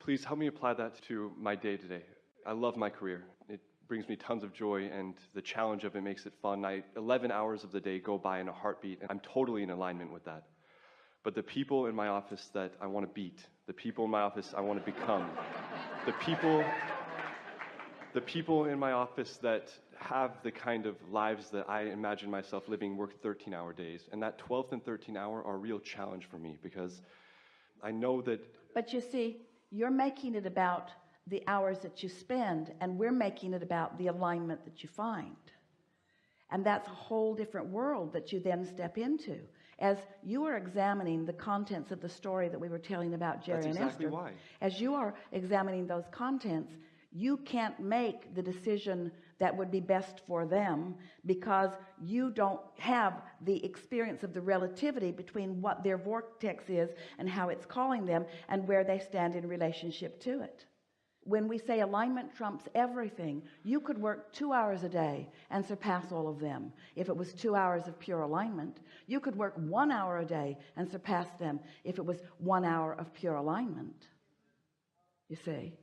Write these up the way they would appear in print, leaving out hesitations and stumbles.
Please help me apply that to my day today. I love my career. It brings me tons of joy, and the challenge of it makes it fun. 11 hours of the day go by in a heartbeat, and I'm totally in alignment with that. But the people in my office that I want to beat, the people in my office I want to become, the people in my office that have the kind of lives that I imagine myself living work 13-hour days. And that 12th and 13th hour are a real challenge for me, because I know that... But you see, you're making it about the hours that you spend, and we're making it about the alignment that you find. And that's a whole different world that you then step into. As you are examining the contents of the story that we were telling about Jerry and Esther, why. As you are examining those contents, you can't make the decision that would be best for them, because you don't have the experience of the relativity between what their vortex is and how it's calling them and where they stand in relationship to it. When we say alignment trumps everything, you could work 2 hours a day and surpass all of them. If it was 2 hours of pure alignment, you could work 1 hour a day and surpass them if it was 1 hour of pure alignment. You see,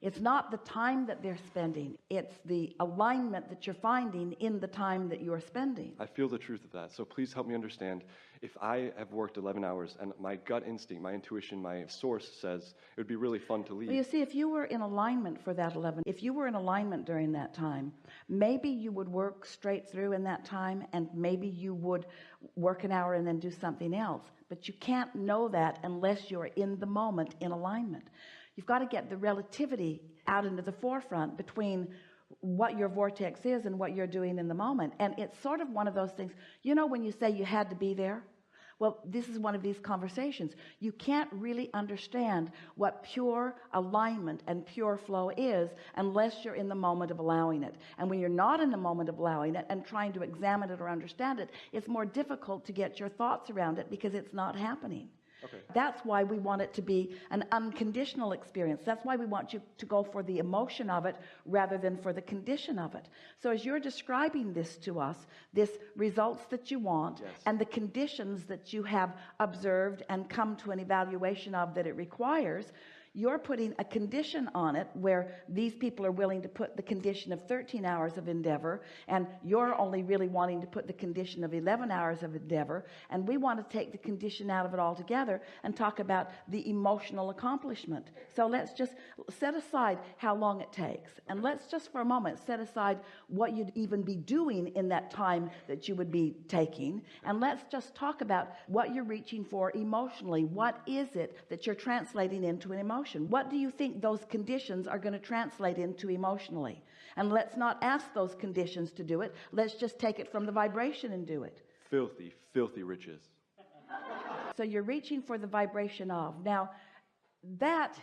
it's not the time that they're spending, it's the alignment that you're finding in the time that you're spending. I feel the truth of that. So please help me understand. If I have worked 11 hours and my gut instinct, my intuition, my source says it would be really fun to leave. Well, you see, if you were in alignment for that 11, if you were in alignment during that time, maybe you would work straight through in that time, and maybe you would work an hour and then do something else. But you can't know that unless you're in the moment in alignment. You've got to get the relativity out into the forefront between what your vortex is and what you're doing in the moment. And it's sort of one of those things, you know, when you say you had to be there. Well, this is one of these conversations. You can't really understand what pure alignment and pure flow is unless you're in the moment of allowing it. And when you're not in the moment of allowing it and trying to examine it or understand it, it's more difficult to get your thoughts around it because it's not happening. Okay. That's why we want it to be an unconditional experience. That's why we want you to go for the emotion of it rather than for the condition of it. So as you're describing this to us, this results that you want, yes, and the conditions that you have observed and come to an evaluation of that it requires, you're putting a condition on it where these people are willing to put the condition of 13 hours of endeavor, and you're only really wanting to put the condition of 11 hours of endeavor. And we want to take the condition out of it altogether and talk about the emotional accomplishment. So let's just set aside how long it takes, and let's just for a moment set aside what you'd even be doing in that time that you would be taking, and let's just talk about what you're reaching for emotionally. What is it that you're translating into an emotion? What do you think those conditions are going to translate into emotionally? And let's not ask those conditions to do it. Let's just take it from the vibration and do it. Filthy, filthy riches. So you're reaching for the vibration of. Now, that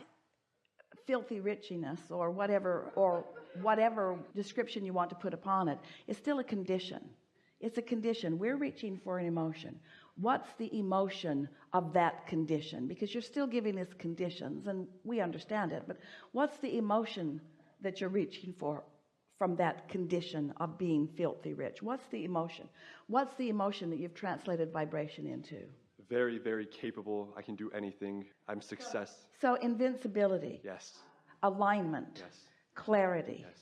filthy richness or whatever description you want to put upon it is still a condition. It's a condition. We're reaching for an emotion. What's the emotion of that condition? Because you're still giving us conditions and we understand it, but what's the emotion that you're reaching for from that condition of being filthy rich? What's the emotion? What's the emotion that you've translated vibration into? Very, very capable. I can do anything. I'm success. So invincibility. Yes. Alignment. Yes. Clarity. Yes.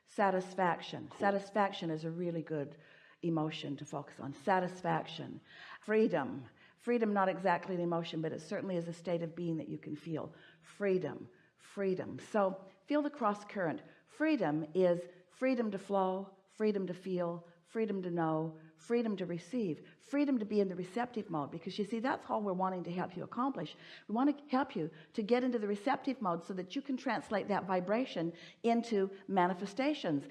Satisfaction. Cool. Satisfaction is a really good emotion to focus on. Satisfaction. Freedom. Freedom, not exactly an emotion, but it certainly is a state of being that you can feel. Freedom. Freedom. So feel the cross current. Freedom is freedom to flow, freedom to feel, freedom to know, freedom to receive, freedom to be in the receptive mode. Because you see, that's all we're wanting to help you accomplish. We want to help you to get into the receptive mode so that you can translate that vibration into manifestations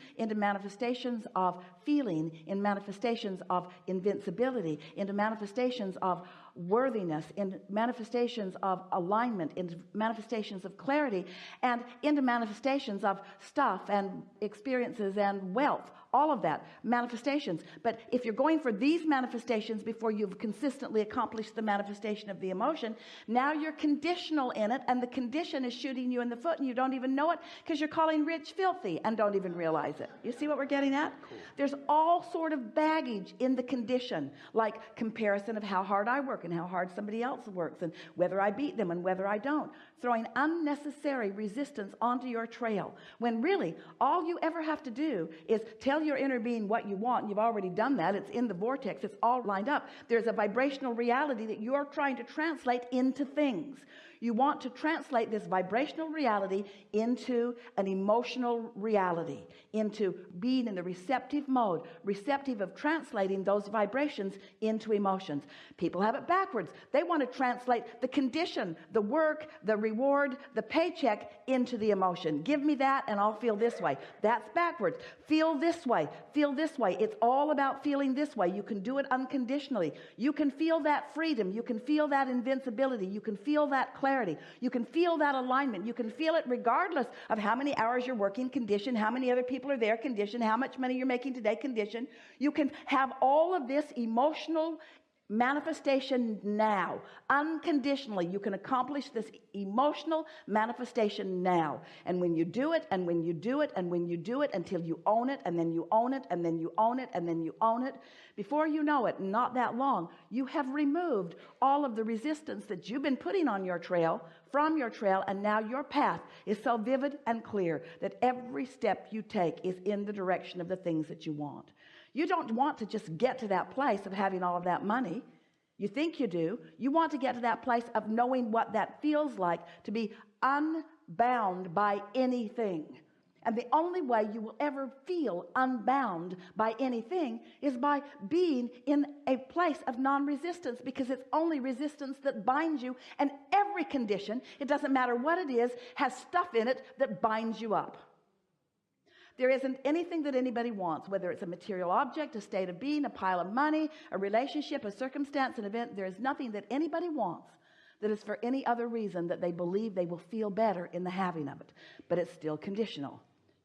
of feeling, in manifestations of invincibility, into manifestations of worthiness, in manifestations of alignment, in manifestations of clarity, and into manifestations of stuff and experiences and wealth. all of that, manifestations. But if you're going for these manifestations before you've consistently accomplished the manifestation of the emotion, now you're conditional in it, and the condition is shooting you in the foot, and you don't even know it because you're calling rich filthy and don't even realize it. You see what we're getting at? Cool. There's all sort of baggage in the condition, like comparison of how hard I work and how hard somebody else works, and whether I beat them and whether I don't, throwing unnecessary resistance onto your trail, when really all you ever have to do is tell your inner being what you want. You've already done that. It's in the vortex. It's all lined up. There's a vibrational reality that you're trying to translate into things. You want to translate this vibrational reality into an emotional reality, into being in the receptive mode, receptive of translating those vibrations into emotions. People have it backwards. They want to translate the condition, the work, the reward, the paycheck into the emotion. Give me that and I'll feel this way. That's backwards. Feel this way. Feel this way. It's all about feeling this way. You can do it unconditionally. You can feel that freedom. You can feel that invincibility. You can feel that clarity. You can feel that alignment. You can feel it regardless of how many hours you're working, condition, how many other people are there, condition, how much money you're making today, condition. You can have all of this emotional manifestation now, unconditionally. You can accomplish this emotional manifestation now. And when you do it, and when you do it, and when you do it, until you own it, and then you own it, and then you own it, and then you own it, before you know it, not that long, you have removed all of the resistance that you've been putting on your trail, from your trail, and now your path is so vivid and clear that every step you take is in the direction of the things that you want. You don't want to just get to that place of having all of that money. You think you do. You want to get to that place of knowing what that feels like, to be unbound by anything. And the only way you will ever feel unbound by anything is by being in a place of non-resistance, because it's only resistance that binds you. And every condition, it doesn't matter what it is, has stuff in it that binds you up. There isn't anything that anybody wants, whether it's a material object, a state of being, a pile of money, a relationship, a circumstance, an event. There is nothing that anybody wants that is for any other reason that they believe they will feel better in the having of it. But it's still conditional.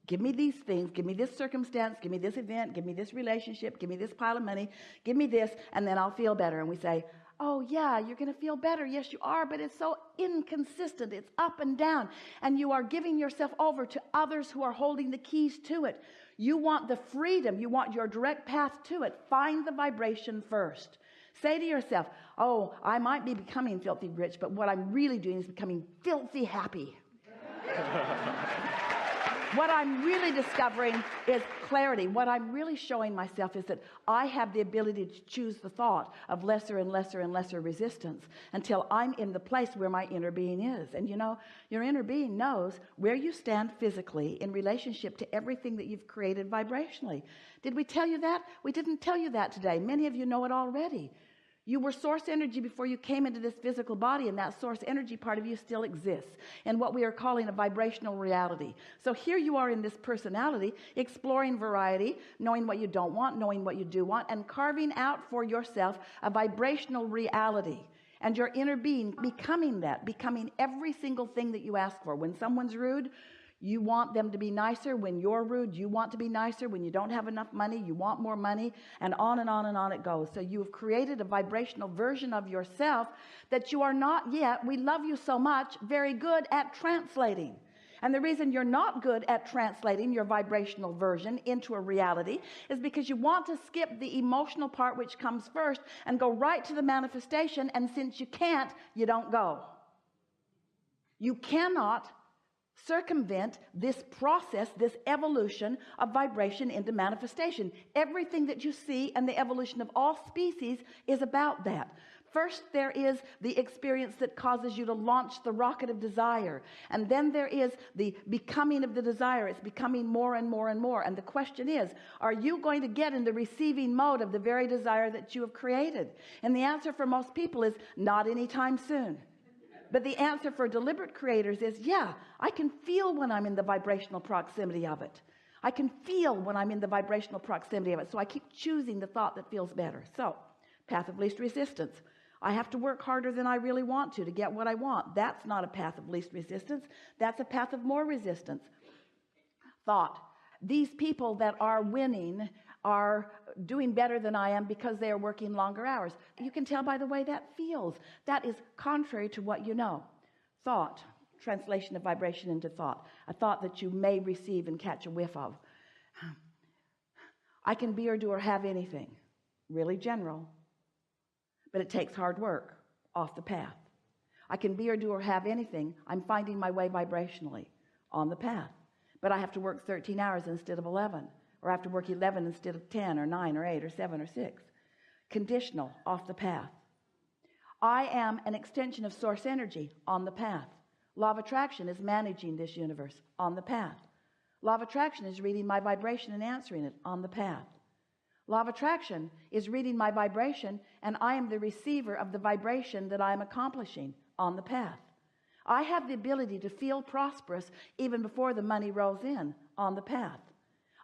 Give me these things, give me this circumstance, give me this event, give me this relationship, give me this pile of money, give me this, and then I'll feel better. And we say, oh yeah, you're going to feel better. Yes, you are, but it's so inconsistent. It's up and down. And you are giving yourself over to others who are holding the keys to it. You want the freedom. You want your direct path to it. Find the vibration first. Say to yourself, oh, I might be becoming filthy rich, but what I'm really doing is becoming filthy happy. What I'm really discovering is clarity. What I'm really showing myself is that I have the ability to choose the thought of lesser and lesser and lesser resistance until I'm in the place where my inner being is. And you know, your inner being knows where you stand physically in relationship to everything that you've created vibrationally. Did we tell you that? We didn't tell you that today. Many of you know it already. You were source energy before you came into this physical body, and that source energy part of you still exists in what we are calling a vibrational reality. So here you are in this personality, exploring variety, knowing what you don't want, knowing what you do want, and carving out for yourself a vibrational reality. And your inner being becoming that, becoming every single thing that you ask for. When someone's rude, you want them to be nicer. When you're rude, you want to be nicer. When you don't have enough money, you want more money, and on and on and on it goes. So you've created a vibrational version of yourself that you are not yet, we love you so much, very good at translating. And the reason you're not good at translating your vibrational version into a reality is because you want to skip the emotional part, which comes first, and go right to the manifestation. And since you can't, you don't go. You cannot circumvent this process, this evolution of vibration into manifestation. Everything that you see and the evolution of all species is about that. First, there is the experience that causes you to launch the rocket of desire. And then there is the becoming of the desire. It's becoming more and more and more. And the question is, are you going to get in the receiving mode of the very desire that you have created? And the answer for most people is not anytime soon. But the answer for deliberate creators is, yeah, I can feel when I'm in the vibrational proximity of it. I can feel when I'm in the vibrational proximity of it. So I keep choosing the thought that feels better. So, path of least resistance. I have to work harder than I really want to get what I want. That's not a path of least resistance. That's a path of more resistance. Thought. these people that are winning are doing better than I am because they are working longer hours. You can tell by the way that feels. That is contrary to what you know. Thought, translation of vibration into thought, a thought that you may receive and catch a whiff of. I can be or do or have anything, really general, but it takes hard work, off the path. I can be or do or have anything. I'm finding my way vibrationally, on the path, but I have to work 13 hours instead of 11, or I have to work 11 instead of 10 or 9 or 8 or 7 or 6. Conditional, off the path. I am an extension of source energy, on the path. Law of attraction is managing this universe, on the path. Law of attraction is reading my vibration and answering it, on the path. Law of attraction is reading my vibration, and I am the receiver of the vibration that I am accomplishing, on the path. I have the ability to feel prosperous even before the money rolls in, on the path.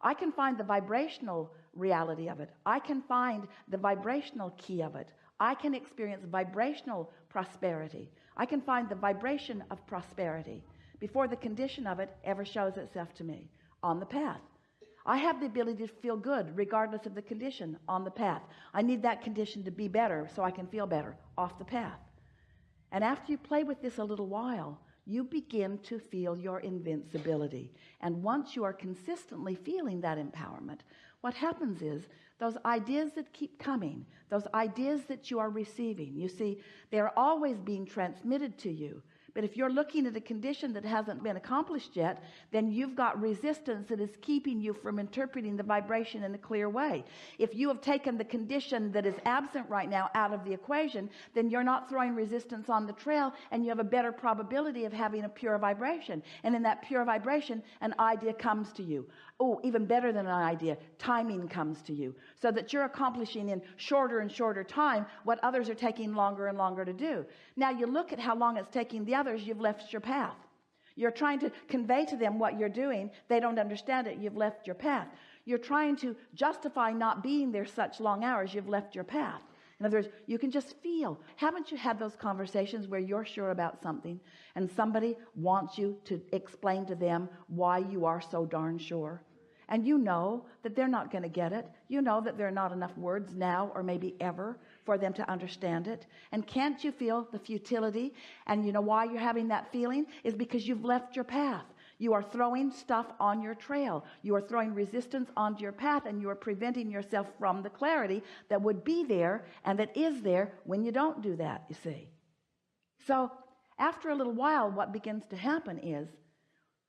I can find the vibrational reality of it. I can find the vibrational key of it. I can experience vibrational prosperity. I can find the vibration of prosperity before the condition of it ever shows itself to me, on the path. I have the ability to feel good regardless of the condition, on the path. I need that condition to be better so I can feel better, off the path. And after you play with this a little while, you begin to feel your invincibility. And once you are consistently feeling that empowerment, what happens is those ideas that keep coming, those ideas that you are receiving, you see, they're always being transmitted to you. But if you're looking at a condition that hasn't been accomplished yet, then you've got resistance that is keeping you from interpreting the vibration in a clear way. If you have taken the condition that is absent right now out of the equation, then you're not throwing resistance on the trail, and you have a better probability of having a pure vibration. And in that pure vibration, an idea comes to you. Oh, even better than an idea, timing comes to you, so that you're accomplishing in shorter and shorter time what others are taking longer and longer to do. Now you look at how long it's taking the others, you've left your path. You're trying to convey to them what you're doing. They don't understand it. You've left your path. You're trying to justify not being there such long hours. You've left your path. In other words, you can just feel. Haven't you had those conversations where you're sure about something and somebody wants you to explain to them why you are so darn sure? And you know that they're not going to get it. You know that there are not enough words now or maybe ever for them to understand it. And can't you feel the futility? And you know why you're having that feeling is because you've left your path. You are throwing stuff on your trail. You are throwing resistance onto your path, and you are preventing yourself from the clarity that would be there and that is there when you don't do that, you see. So after a little while, what begins to happen is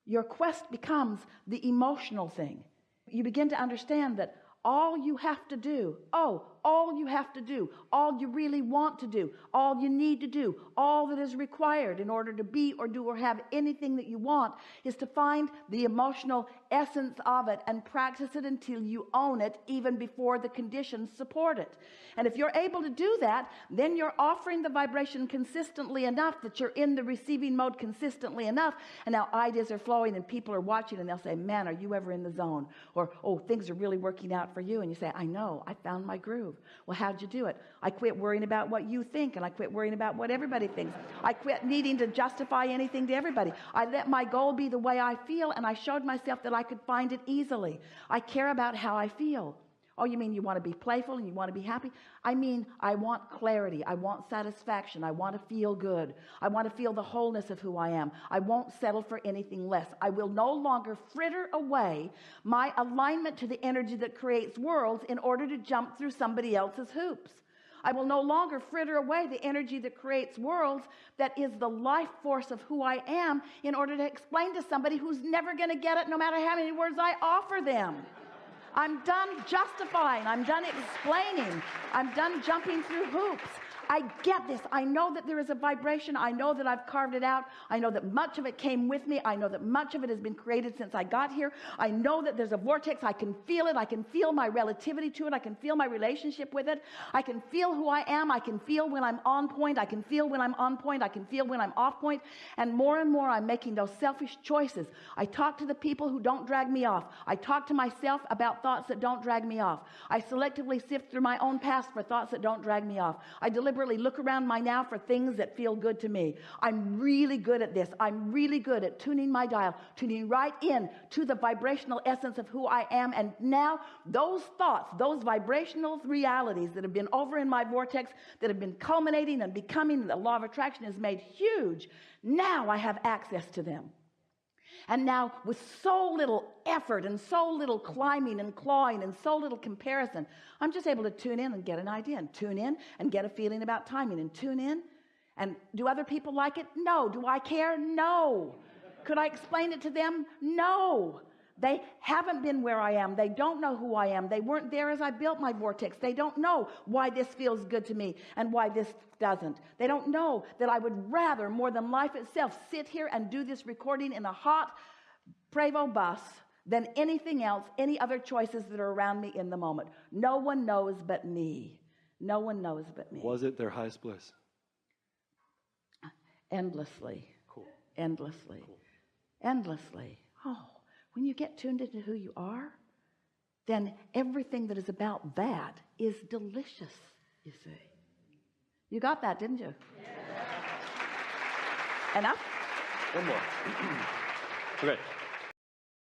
your quest becomes the emotional thing. You begin to understand that all you have to do, all you have to do, all you really want to do, all you need to do, all that is required in order to be or do or have anything that you want is to find the emotional essence of it and practice it until you own it, even before the conditions support it. And if you're able to do that, then you're offering the vibration consistently enough that you're in the receiving mode consistently enough, and now ideas are flowing and people are watching and they'll say, man, are you ever in the zone? Or, oh, things are really working out for you. And you say, I know, I found my groove. Well, how'd you do it? I quit worrying about what you think, and I quit worrying about what everybody thinks. I quit needing to justify anything to everybody. I let my goal be the way I feel, and I showed myself that I could find it easily. I care about how I feel. Oh, you mean you want to be playful and you want to be happy? I mean, I want clarity. I want satisfaction. I want to feel good. I want to feel the wholeness of who I am. I won't settle for anything less. I will no longer fritter away my alignment to the energy that creates worlds in order to jump through somebody else's hoops. I will no longer fritter away the energy that creates worlds that is the life force of who I am in order to explain to somebody who's never going to get it no matter how many words I offer them. I'm done justifying. I'm done explaining. I'm done jumping through hoops. I get this. I know that there is a vibration. I know that I've carved it out. I know that much of it came with me. I know that much of it has been created since I got here. I know that there's a vortex. I can feel it. I can feel my relativity to it. I can feel my relationship with it. I can feel who I am. I can feel when I'm on point. I can feel when I'm on point. I can feel when I'm off point. And more I'm making those selfish choices. I talk to the people who don't drag me off. I talk to myself about thoughts that don't drag me off. I selectively sift through my own past for thoughts that don't drag me off. I deliberately deliberately look around my now for things that feel good to me. I'm really good at this. I'm really good at tuning my dial, tuning right in to the vibrational essence of who I am. And now those thoughts, those vibrational realities that have been over in my vortex, that have been culminating and becoming, the law of attraction is made huge. Now I have access to them. And now with so little effort and so little climbing and clawing and so little comparison, I'm just able to tune in and get an idea, and tune in and get a feeling about timing, and tune in. And do other people like it? No. Do I care? No. Could I explain it to them? No. They haven't been where I am. They don't know who I am. They weren't there as I built my vortex. They don't know why this feels good to me and why this doesn't. They don't know that I would rather, more than life itself, sit here and do this recording in a hot Prevost bus than anything else, any other choices that are around me in the moment. No one knows but me. No one knows but me. Was it their highest bliss? Endlessly. Cool. Endlessly. Cool. Endlessly. Oh. When you get tuned into who you are, then everything that is about that is delicious, you see. You got that, didn't you? Yeah. Enough? One more. Okay.